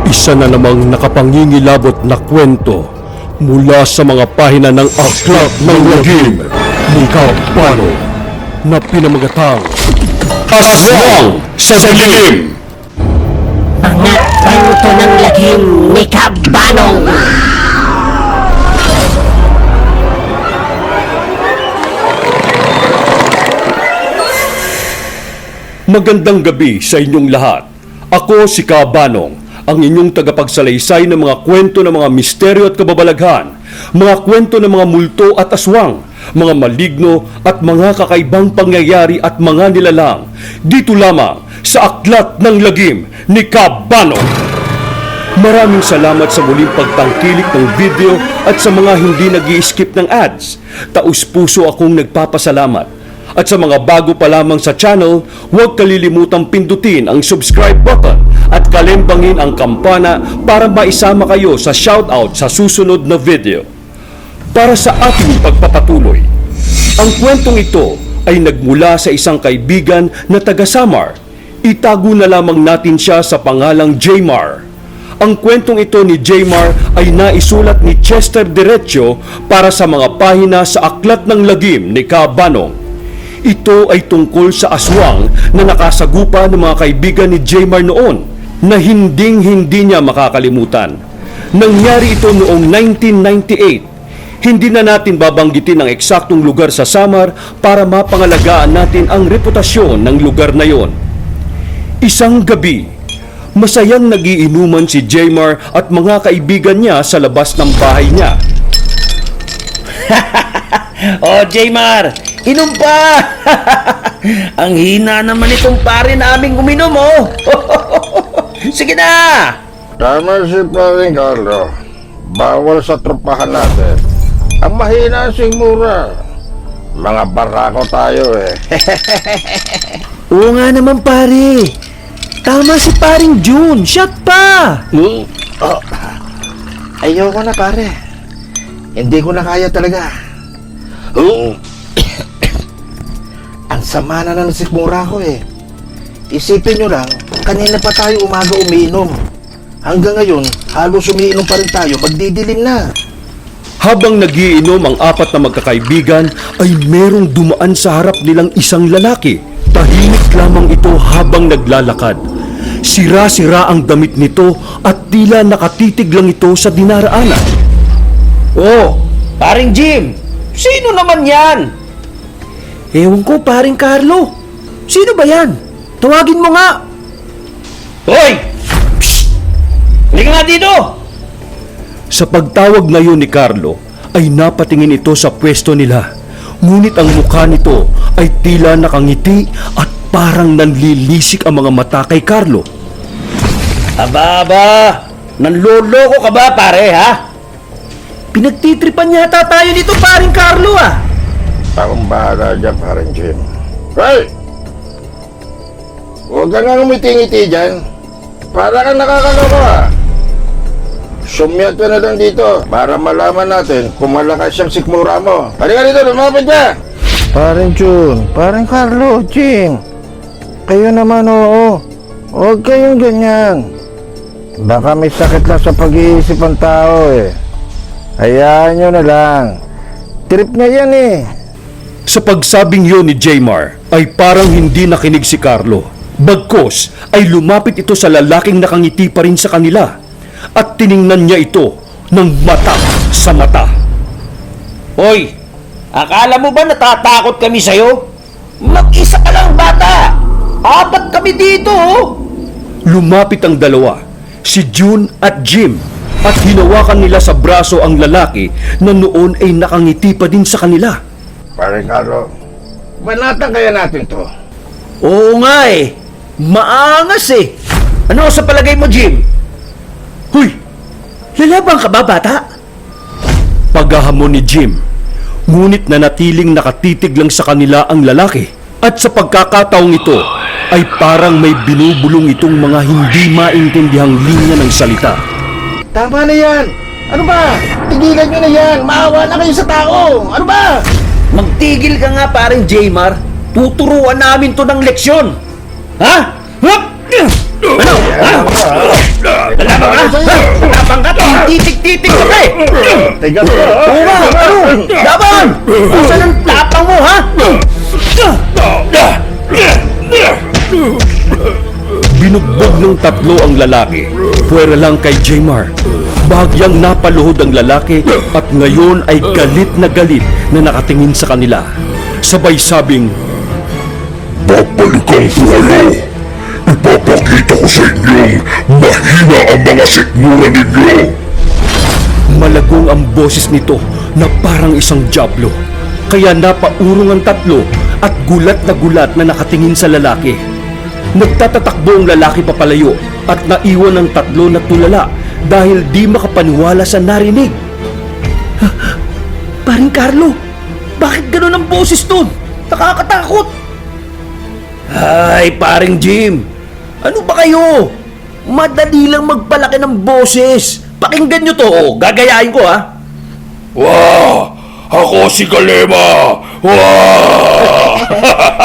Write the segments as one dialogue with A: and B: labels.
A: Isa na namang nakapangingilabot na kwento mula sa mga pahina ng Aklat ng Lagim ni Kabano na pinamagatang Aswang sa Dilim.
B: Mga kwento ng lagim ni Kabanong.
A: Magandang gabi sa inyong lahat. Ako si Kabanong, ang inyong tagapagsalaysay ng mga kwento ng mga misteryo at kababalaghan, mga kwento ng mga multo at aswang, mga maligno at mga kakaibang pangyayari at mga nilalang. Dito lamang sa Aklat ng Lagim ni Kabanong. Maraming salamat sa muling pagtangkilik ng video at sa mga hindi nag-i-skip ng ads. Taus-puso akong nagpapasalamat. At sa mga bago pa lamang sa channel, huwag kalilimutang pindutin ang subscribe button at kalembangin ang kampana para maisama kayo sa shoutout sa susunod na video. Para sa ating pagpapatuloy, ang kwentong ito ay nagmula sa isang kaibigan na taga Samar. Itago na lamang natin siya sa pangalang Jmar. Ang kwentong ito ni Jmar ay naisulat ni Chester Derecho para sa mga pahina sa Aklat ng Lagim ni Kabanong. Ito ay tungkol sa aswang na nakasagupa ng mga kaibigan ni Jmar noon na hinding-hindi niya makakalimutan. Nangyari ito noong 1998. Hindi na natin babanggitin ang eksaktong lugar sa Samar para mapangalagaan natin ang reputasyon ng lugar na yon. Isang gabi, masayang nagiinuman si Jmar at mga kaibigan niya sa labas ng bahay niya.
C: Oh, Jmar, inom pa! Ang hina naman itong pare naming uminom, oh! Sige na!
D: Tama si Paring Carlo. Bawal sa tropahan natin. Ang mahina sing mura. Mga barako tayo eh.
E: Oo nga naman pare. Tama si paring June. Shot pa!
D: Oh. Ayoko na pare. Hindi ko na kaya talaga. Ang sama na ng sikmura ko eh. Isipin nyo lang, kanina pa tayo umaga umiinom. Hanggang ngayon, halos umiinom pa rin tayo, magdidilim na.
A: Habang nagiinom ang apat na magkakaibigan, ay merong dumaan sa harap nilang isang lalaki. Tahimik lamang ito habang naglalakad. Sira-sira ang damit nito at tila nakatitig lang ito sa dinaraanan.
C: Oh, paring Jim! Sino naman yan?
E: Ewan ko paring Carlo. Sino ba yan? Tawagin mo nga.
C: Hoy! Psst! Halika nga dito!
A: Sa pagtawag ngayon ni Carlo, ay napatingin ito sa pwesto nila. Ngunit ang mukha nito ay tila nakangiti at parang nanlilisik ang mga mata kay Carlo.
C: Aba! Nanloloko ka ba, pare, ha?
E: Pinagtitripan yata tayo nito paring Carlo ah.
D: Akong bahala dyan, Paring Jim. Hey! Huwag ka nga ngumiti-ngiti dyan. Para kang nakakaloko ah. Sumiyat ka na lang dito para malaman natin kung malakas siyang sikmura mo. Halika dito, lumapit ka! Paring June, Paring Carlo, Jim. Kayo naman oo. Huwag kayong ganyan. Baka may sakit lang sa pag-iisip ang tao eh. Hayaan nyo na lang. Trip niya yan eh.
A: Sa pagsabing yun ni Jmar, ay parang hindi nakinig si Carlo. Bagkos ay lumapit ito sa lalaking nakangiti pa rin sa kanila at tiningnan niya ito ng mata sa mata.
C: Hoy! Akala mo ba natatakot kami sa'yo? Mag-isa ka lang, bata! Apat kami dito, oh!
A: Lumapit ang dalawa, si June at Jim, at hinawakan nila sa braso ang lalaki na noon ay nakangiti pa din sa kanila.
D: Paring Carlo, banatan kaya natin to.
C: Oo nga eh! Maangas eh! Ano sa palagay mo, Jim?
E: Huy! Lalaban ka ba bata?
A: Paghahamon ni Jim, ngunit nanatiling nakatitig lang sa kanila ang lalaki. At sa pagkakataong ito, ay parang may binubulong itong mga hindi maintindiang linya ng salita.
D: Tama na yan! Ano ba? Tigilan nyo na yan! Maawa na kayo sa tao! Ano ba?
C: Magtigil ka nga, paring Jmar. Tuturuan namin to ng leksyon. Ha? Hup! Ano? Ha? Lalaban ka? Tapang ka, titik-titik ka pa eh!
D: Tigas ko, ha?
C: Oo nga, ano? Laban! Saan ang tapang mo, ha?
A: Binugbog ng tatlo ang lalaki. Puwera lang kay Jmar. Bahagyang napaluhod ang lalaki at ngayon ay galit na nakatingin sa kanila. Sabay sabing,
F: Babalikan ko kayo. Ipapakita ko sa inyong mahina ang mga sikmura ninyo.
A: malagong ang boses nito na parang isang diablo. Kaya napaurong ang tatlo at gulat na nakatingin sa lalaki. Nagtatatakbo ang lalaki papalayo at naiwan ang tatlo na tulala dahil di makapaniwala sa narinig. Paring Carlo, bakit ganun ang boses nun? Nakakatakot!
C: Ay, paring Jim! Ano ba kayo? Madali lang magpalaki ng boses. Pakinggan nyo to, oh. Gagayahin ko, ha?
F: Wow! Ako si Kalema! Wow!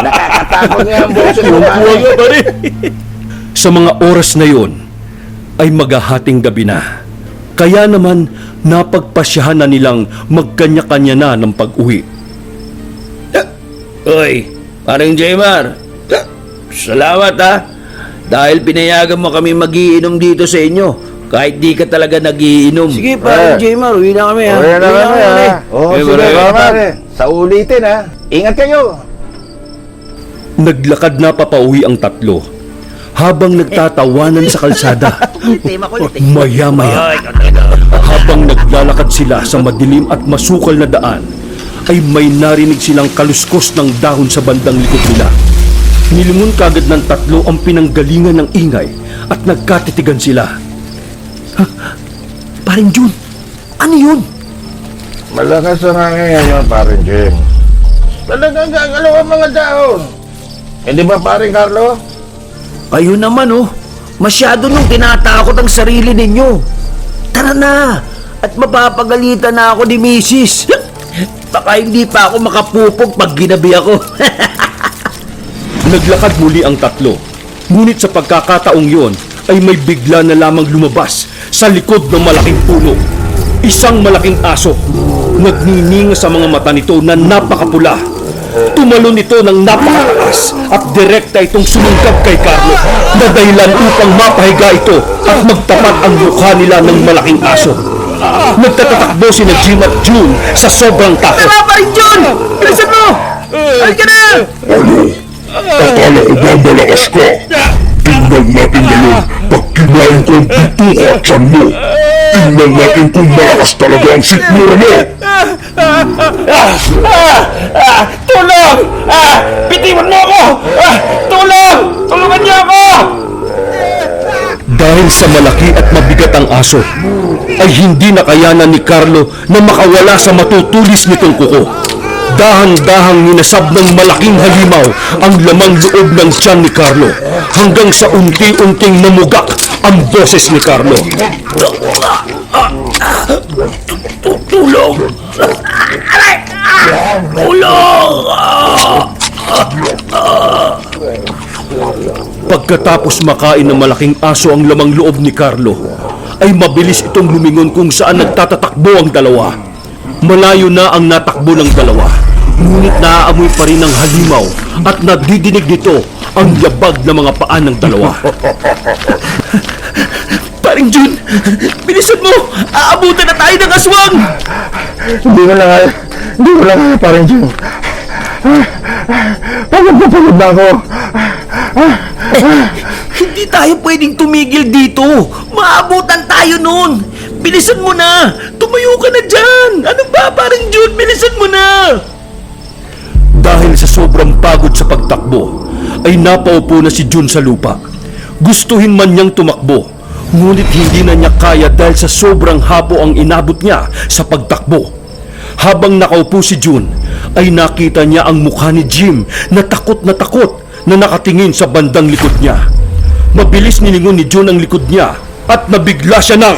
D: Nakakatakot niya ang boses mo, pare.
A: Sa mga oras na yon ay maghahating gabi na. Kaya naman napagpasyahan na nilang magkanya-kanya na ng pag-uwi.
C: Uy, paring Jmar. Salamat, ha? Dahil pinayagan mo kami magiinom dito sa inyo. Kahit di ka talaga nagiinom. Sige,
D: paring
C: Jmar. Uwi na kami,
D: Okay na kami, ha? Oo,
C: Eh,
D: sige,
C: pare.
D: pare. Sa ulitin, ha? Ingat kayo.
A: Naglakad na papauwi ang tatlo habang nagtatawanan sa kalsada. Maya-maya, habang naglalakad sila sa madilim at masukal na daan, ay may narinig silang kaluskos ng dahon sa bandang likod nila. Nilingon kagad ng tatlo ang pinanggalingan ng ingay at nagkatitigan sila. Paring Jun, ano yun?
D: Malakas ang hangin ngayon, paring Jim. Talagang gagalaw ang mga dahon. Hindi ba, paring Carlo?
C: Kayo naman, oh. Masyado nung tinatakot ang sarili ninyo. Tara na! At mapapagalitan na ako ni Mrs. Baka hindi pa ako makapupog pag ginabi ako.
A: Naglakad muli ang tatlo. Ngunit sa pagkakataong yon ay may bigla na lamang lumabas sa likod ng malaking puno. Isang malaking aso. Nagnininga sa mga mata nito na napakapula. Tumalon ito ng napakataas at direkta itong sumungkab kay Carlo na dahilan upang mapahiga ito at magtapat ang mukha nila ng malaking aso. Nagtatatakbo si na Jim at June sa sobrang takot.
C: Tara pa rin, John! Bilisan mo! Halika na!
F: Akala ko ba malakas ka? Tingnan natin ngayon pag kinain ko ang bituka at tiyan mo. Tingnan natin kung malakas talaga ang sikmura mo.
C: Tulong! Bitiwan mo ako! Tulong! Tulungan niyo ako!
A: Dahil sa malaki at mabigat ang aso, ay hindi nakayanan ni Carlo na makawala sa matutulis nitong kuko. Dahan-dahang ninasab ng malaking halimaw ang lamang loob ng tiyan ni Carlo hanggang sa unti-unting namugak ang boses ni Carlo.
C: Tulong! Tulong!
A: Pagkatapos makain ng malaking aso ang lamang loob ni Carlo, ay mabilis itong lumingon kung saan nagtatatakbo ang dalawa. Malayo na ang natakbo ng dalawa, ngunit naaamoy pa rin ang halimaw at nadidinig nito ang yabag ng mga paa ng dalawa. Paring Jun, bilisan mo! Aabutan na tayo ng aswang!
D: Hindi ko lang kaya, paring Jim. Pagod na ako.
C: Hindi tayo pwedeng tumigil dito. Maabutan tayo nun. Bilisan mo na. Tumayo ka na dyan. Ano ba, paring June? Bilisan mo na.
A: Dahil sa sobrang pagod sa pagtakbo, ay napaupo na si Jun sa lupa. Gustuhin man niyang tumakbo, ngunit hindi na niya kaya dahil sa sobrang habo ang inabot niya sa pagtakbo. Habang nakaupo si Jun, ay nakita niya ang mukha ni Jim na takot na nakatingin sa bandang likod niya. Mabilis nilingon ni Jun ang likod niya at nabigla siya ng...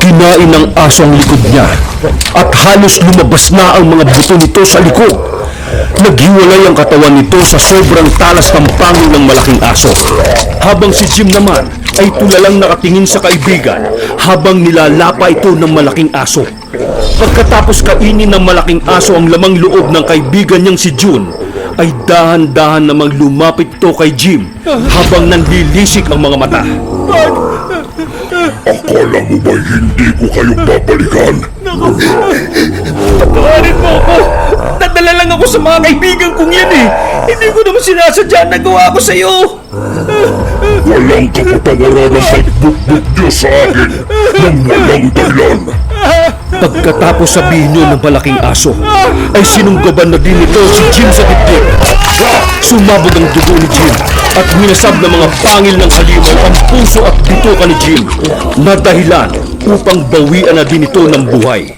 A: Kinain ng aso ang likod niya at halos lumabas na ang mga buto nito sa likod. Naghiwalay ang katawan nito sa sobrang talas ng pangil ng malaking aso. Habang si Jim naman ay tulalang nakatingin sa kaibigan habang nilalapa ito ng malaking aso. Pagkatapos kainin ng malaking aso ang lamang loob ng kaibigan niyang si June, ay dahan-dahan namang lumapit ito kay Jim habang nanlilisik ang mga mata.
F: Akala mo ba hindi ko kayo babalikan?
A: Patawarin mo ako! Nadala lang ako sa mga kaibigan kong yan eh! Hindi ko naman sinasadya na gawa ko sa'yo!
F: Walang kapatawaran ang pagbukbuk niyo sa akin ng walang dahilan.
A: Pagkatapos sabihin niyo ng malaking aso, ay sinunggaban na din ito si Jim sa dibdib. Sumabog ang dugo ni Jim at minasab ng mga pangil ng halimaw ang puso at bituka ni Jim na dahilan upang bawian na din ito ng buhay.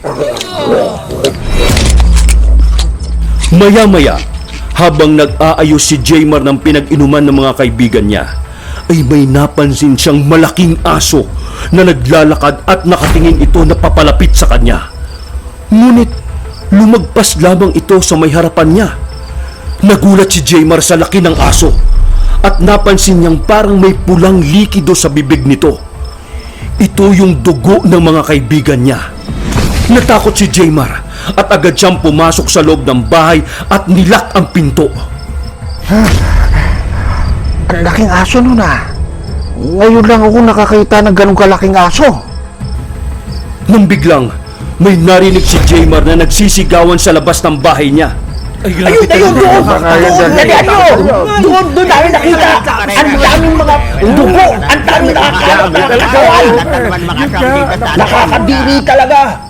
A: Maya-maya, habang nag-aayos si Jaymar ng pinag-inuman ng mga kaibigan niya, ay may napansin siyang malaking aso na naglalakad at nakatingin ito na papalapit sa kanya. Ngunit lumagpas lamang ito sa may harapan niya. Nagulat si Jaymar sa laki ng aso at napansin niyang parang may pulang likido sa bibig nito. Ito yung dugo ng mga kaibigan niya. Natakot si Jaymar at agad siyang pumasok sa loob ng bahay at nilak ang pinto.
D: Ang laking aso nun ah. Ngayon lang ako nakakita ng ganong kalaking aso.
A: Nang biglang, may narinig si Jaymar na nagsisigawan sa labas ng bahay niya.
B: Ayun, doon! Doon namin nakita! Ang daming mga dugo! Ang daming nakakagawan! Nakakadiri talaga!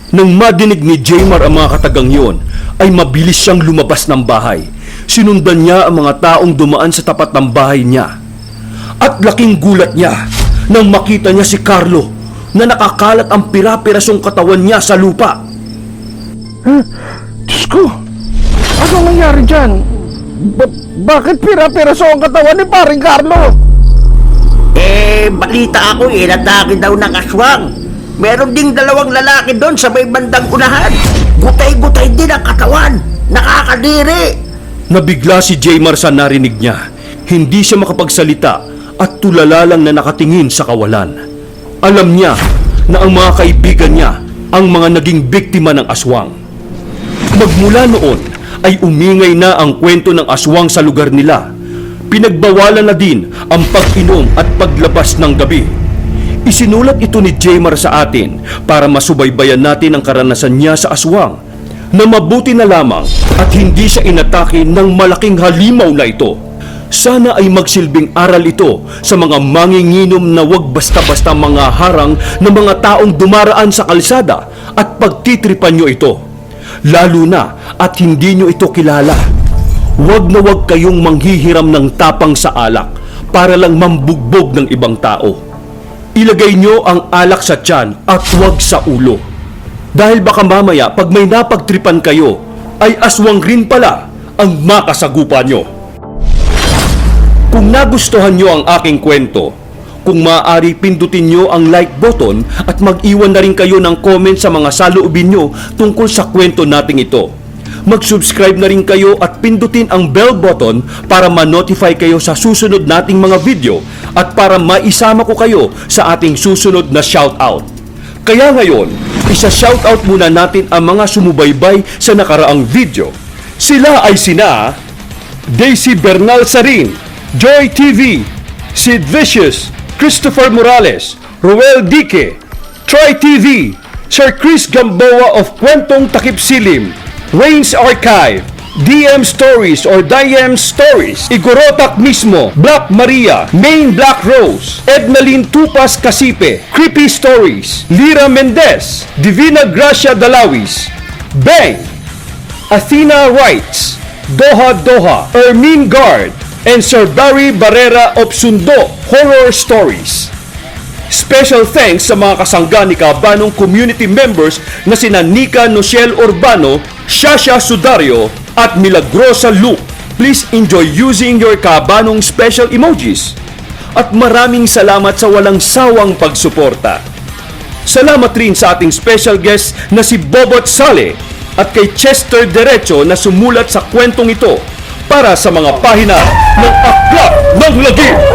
A: Nang madinig ni Jaymar ang mga katagang yon, ay mabilis siyang lumabas ng bahay. Sinundan niya ang mga taong dumaan sa tapat ng bahay niya. At laking gulat niya nang makita niya si Carlo na nakakalat ang pira-pirasong katawan niya sa lupa.
D: Diyos ko! Anong nangyari dyan? Bakit pira-piraso ang katawan ni paring Carlo?
B: Balita ako inatake daw ng aswang. Meron ding dalawang lalaki doon sa may bandang unahan. Gutay-gutay din ang katawan. Nakakadiri.
A: Nabigla si Jaymar sa narinig niya. Hindi siya makapagsalita at tulala lang na nakatingin sa kawalan. Alam niya na ang mga kaibigan niya ang mga naging biktima ng aswang. Magmula noon ay umingay na ang kwento ng aswang sa lugar nila. Pinagbawalan na din ang pag-inom at paglabas ng gabi. Isinulat ito ni Jaymar sa atin para masubaybayan natin ang karanasan niya sa aswang, na mabuti na lamang at hindi siya inatake ng malaking halimaw na ito. Sana ay magsilbing aral ito sa mga manginginom na wag basta-basta mga harang ng mga taong dumaraan sa kalsada at pagtitripan nyo ito. Lalo na at hindi nyo ito kilala. Wag na wag kayong manghihiram ng tapang sa alak para lang mambugbog ng ibang tao. Ilagay nyo ang alak sa tiyan at wag sa ulo. Dahil baka mamaya pag may napagtripan kayo, ay aswang rin pala ang makasagupa nyo. Kung nagustuhan nyo ang aking kwento, kung maaari pindutin nyo ang like button at mag-iwan na rin kayo ng comment sa mga saloobin nyo tungkol sa kwento nating ito. Mag-subscribe na rin kayo at pindutin ang bell button para ma-notify kayo sa susunod nating mga video at para maisama ko kayo sa ating susunod na shoutout. Kaya ngayon, isa-shoutout muna natin ang mga sumubaybay sa nakaraang video. Sila ay sina Daisy Bernal Sarin, Joy TV, Sid Vicious, Christopher Morales, Roel Dique, Troy TV, Sir Chris Gamboa of Kwentong Takip Silim, Rains Archive, DM Stories or DM Stories, Igorotak mismo, Black Maria, Main Black Rose, Edmeline Tupas Casipe, Creepy Stories, Lira Mendez, Divina Gracia Dalawis, Bang, Athena Wrights, Doha Doha, Ermin Guard, and Sir Barry Barrera of Sundo Horror Stories. Special thanks sa mga kasangga ni Kabanong community members na sina Nika Nociel Urbano, Shasha Sudario, at Milagrosa Luke. Please enjoy using your Kabanong special emojis. At maraming salamat sa walang sawang pagsuporta. Salamat rin sa ating special guest na si Bobot Sale at kay Chester Derecho na sumulat sa kwentong ito para sa mga pahina ng Aklat ng Lagi.